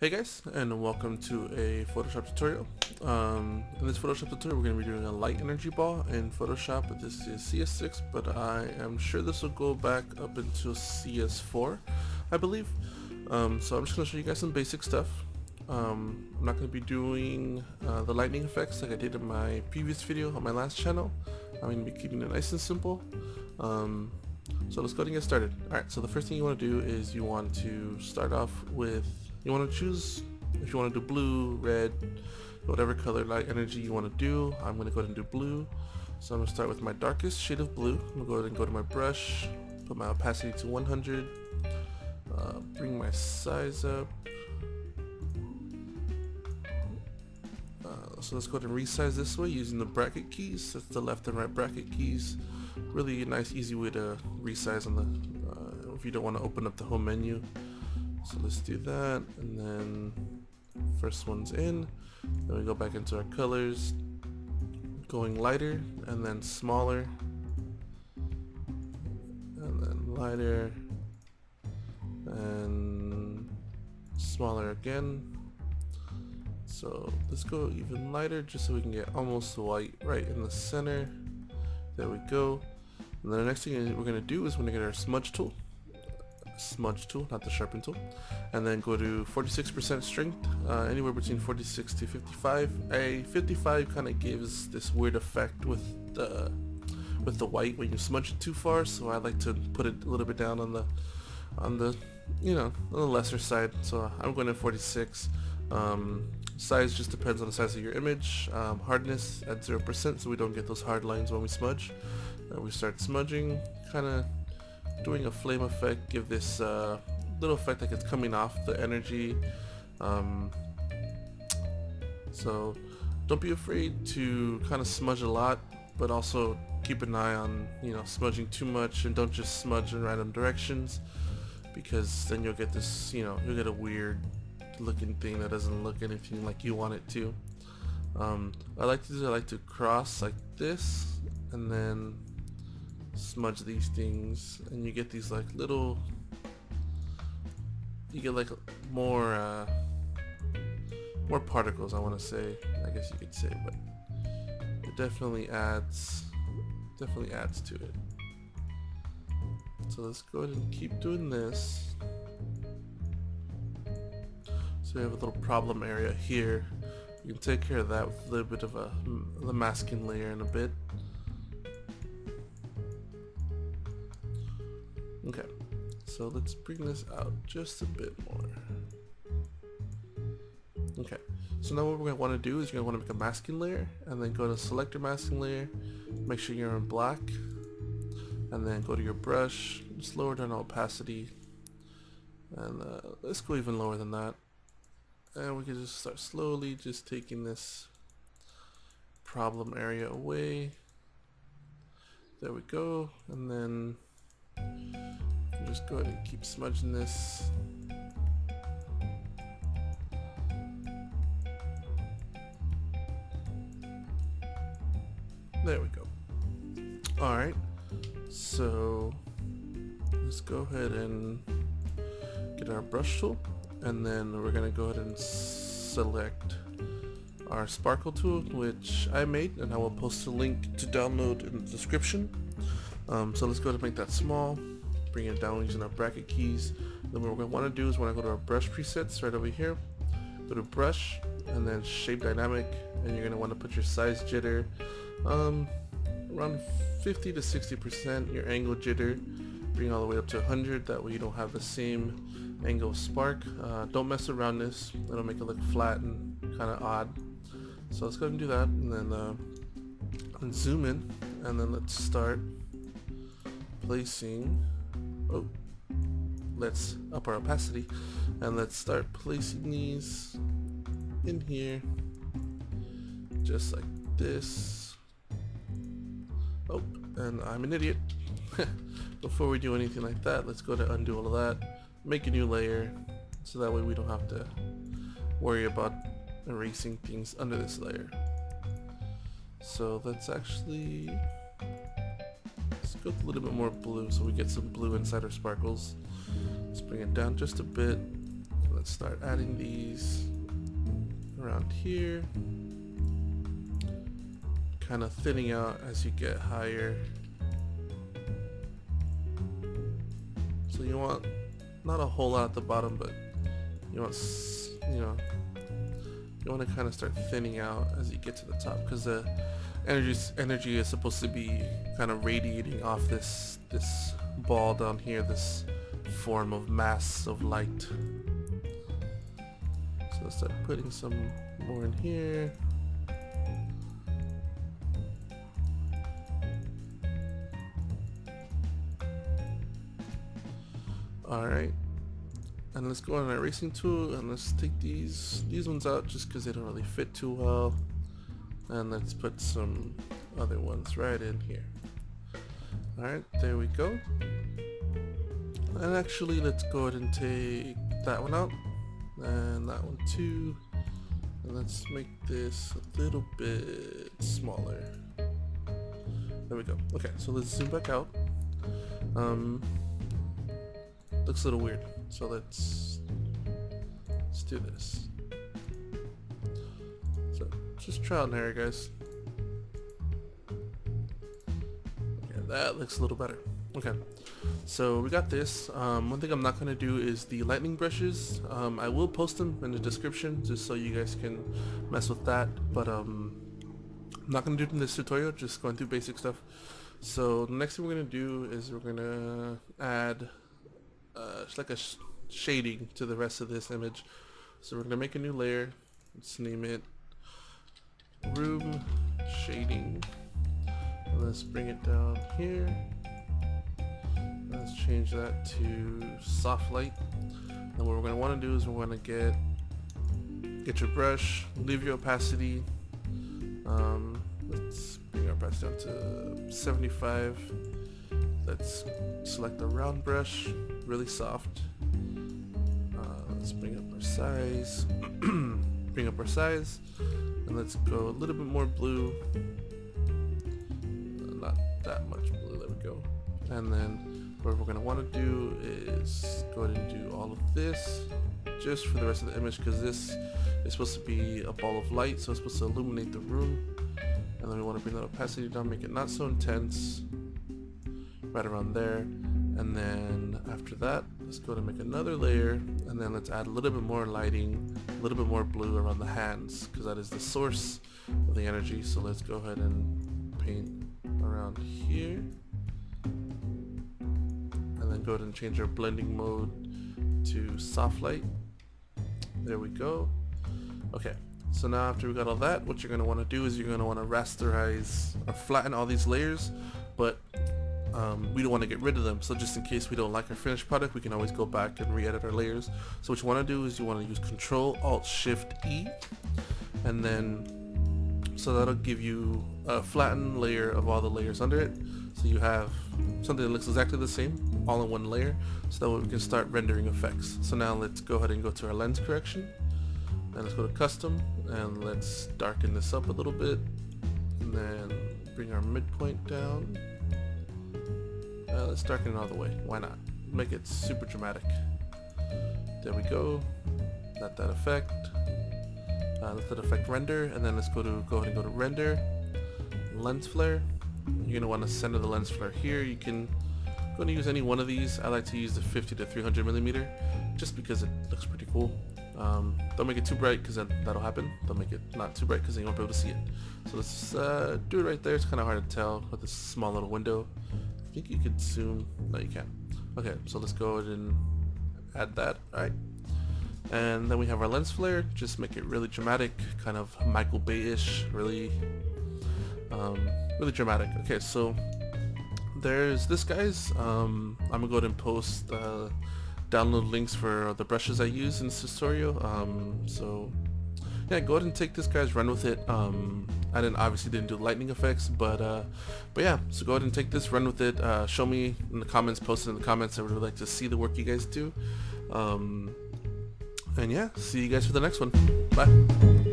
Hey guys, and welcome to a Photoshop tutorial. In this Photoshop tutorial we're going to be doing a light energy ball in Photoshop. This is CS6, but I am sure this will go back up into CS4, I believe. So I'm just going to show you guys some basic stuff. I'm not going to be doing the lightning effects like I did in my previous video on my last channel. I'm going to be keeping it nice and simple. So let's go ahead and get started. Alright, so the first thing you want to do is you want to start off with, you want to choose if you want to do blue, red, whatever color light energy you want to do. I'm going to go ahead and do blue. So I'm going to start with my darkest shade of blue. I'm going to go ahead and go to my brush, put my opacity to 100, bring my size up. So let's go ahead and resize this way using the bracket keys. That's the left and right bracket keys. Really a nice easy way to resize on the if you don't want to open up the home menu. So let's do that, and then first one's in. Then we go back into our colors, going lighter and then smaller, and then lighter and smaller again. So let's go even lighter just so we can get almost white right in the center. There we go. And then the next thing we're going to do is we're going to get our smudge tool, not the sharpen tool, and then go to 46% strength, anywhere between 46 to 55. 55 kind of gives this weird effect with the white when you smudge it too far, so I like to put it a little bit down on the on the lesser side. So I'm going to 46. Size just depends on the size of your image. Hardness at 0% so we don't get those hard lines when we smudge. We start smudging, kind of doing a flame effect, give this little effect like it's coming off the energy. So don't be afraid to kind of smudge a lot, but also keep an eye on smudging too much, and don't just smudge in random directions, because then you'll get this, you'll get a weird looking thing that doesn't look anything like you want it to. I like to cross like this and then smudge these things, and you get these like little, you get like more particles, I want to say, I guess you could say, but it definitely adds to it. So let's go ahead and keep doing this. So we have a little problem area here. You can take care of that with a little bit of the masking layer in a bit. Okay, so let's bring this out just a bit more. Okay, so now what we're going to want to do is you're going to want to make a masking layer, and then go to selector masking layer, make sure you're in black, and then go to your brush, just lower down opacity, and let's go even lower than that. And we can just start slowly just taking this problem area away. There we go, and then just go ahead and keep smudging this. There we go. Alright, so let's go ahead and get our brush tool, and then we're going to go ahead and select our sparkle tool, which I made, and I will post a link to download in the description. So let's go ahead and make that small, bring it down using our bracket keys. Then what we're going to want to do is when I go to our brush presets right over here, go to brush and then shape dynamic, and you're going to want to put your size jitter around 50 to 60%, your angle jitter bring all the way up to 100, that way you don't have the same angle of spark. Don't mess around this, it'll make it look flat and kind of odd. So let's go ahead and do that, and then zoom in, and then let's start placing, let's up our opacity, and let's start placing these in here just like this. And I'm an idiot. Before we do anything like that, let's go to undo all of that, make a new layer, so that way we don't have to worry about erasing things under this layer. So let's go with a little bit more blue so we get some blue inside our sparkles. Let's bring it down just a bit. let's start adding these around here, kind of thinning out as you get higher. So you want not a whole lot at the bottom, but you want, you know, you want to kind of start thinning out as you get to the top, because the energy is supposed to be kind of radiating off this ball down here, this form of mass of light. So let's start putting some more in here. Alright, and let's go on our erasing tool and let's take these ones out just because they don't really fit too well, and let's put some other ones right in here. Alright, there we go. And actually let's go ahead and take that one out and that one too, and let's make this a little bit smaller. There we go. Okay, so let's zoom back out. Looks a little weird, so let's do this. So just trial and error, guys. Okay, that looks a little better. Okay, so we got this. One thing I'm not going to do is the lightning brushes. I will post them in the description just so you guys can mess with that, but I'm not going to do it in this tutorial, just going through basic stuff. So the next thing we're going to do is we're going to add it's like a shading to the rest of this image. So we're going to make a new layer. Let's name it room shading. And let's bring it down here. Let's change that to soft light. And what we're going to want to do is we're going to get your brush, leave your opacity. Let's bring our opacity down to 75. Let's select a round brush, really soft. Let's bring up our size. And let's go a little bit more blue. Not that much blue. There we go. And then what we're going to want to do is go ahead and do all of this just for the rest of the image, because this is supposed to be a ball of light, so it's supposed to illuminate the room. And then we want to bring that opacity down, make it not so intense, right around there. And then after that, let's go to make another layer, and then let's add a little bit more lighting, a little bit more blue around the hands, because that is the source of the energy. So let's go ahead and paint around here, and then go ahead and change our blending mode to soft light. There we go. Okay, so now after we got all that, what you're going to want to do is you're going to want to rasterize or flatten all these layers, but we don't want to get rid of them. So just in case we don't like our finished product, we can always go back and re-edit our layers. So what you want to do is you want to use Control Alt Shift E, and then so that'll give you a flattened layer of all the layers under it. So you have something that looks exactly the same all in one layer, so that way we can start rendering effects. So now let's go ahead and go to our lens correction, and let's go to custom, and let's darken this up a little bit, and then bring our midpoint down. Let's darken it all the way. Why not? Make it super dramatic. There we go. Let that effect. Let that effect render, and then let's go ahead and go to render, lens flare. You're gonna want to center the lens flare here. You can go and use any one of these. I like to use the 50 to 300 millimeter, just because it looks pretty cool. Don't make it too bright, because that'll happen. Don't make it not too bright, because then you won't be able to see it. So let's do it right there. It's kind of hard to tell with this small little window. I think you could zoom. No, you can't. Okay, so let's go ahead and add that. Alright, and then we have our lens flare. Just make it really dramatic, kind of Michael Bay-ish, really dramatic. Okay, so there's this, guys. I'm gonna go ahead and post download links for the brushes I use in this tutorial. So yeah, go ahead and take this, guys, run with it. I obviously didn't do lightning effects, but yeah, so go ahead and take this, run with it. Show me in the comments, post it in the comments. I would really like to see the work you guys do. And yeah, see you guys for the next one. Bye.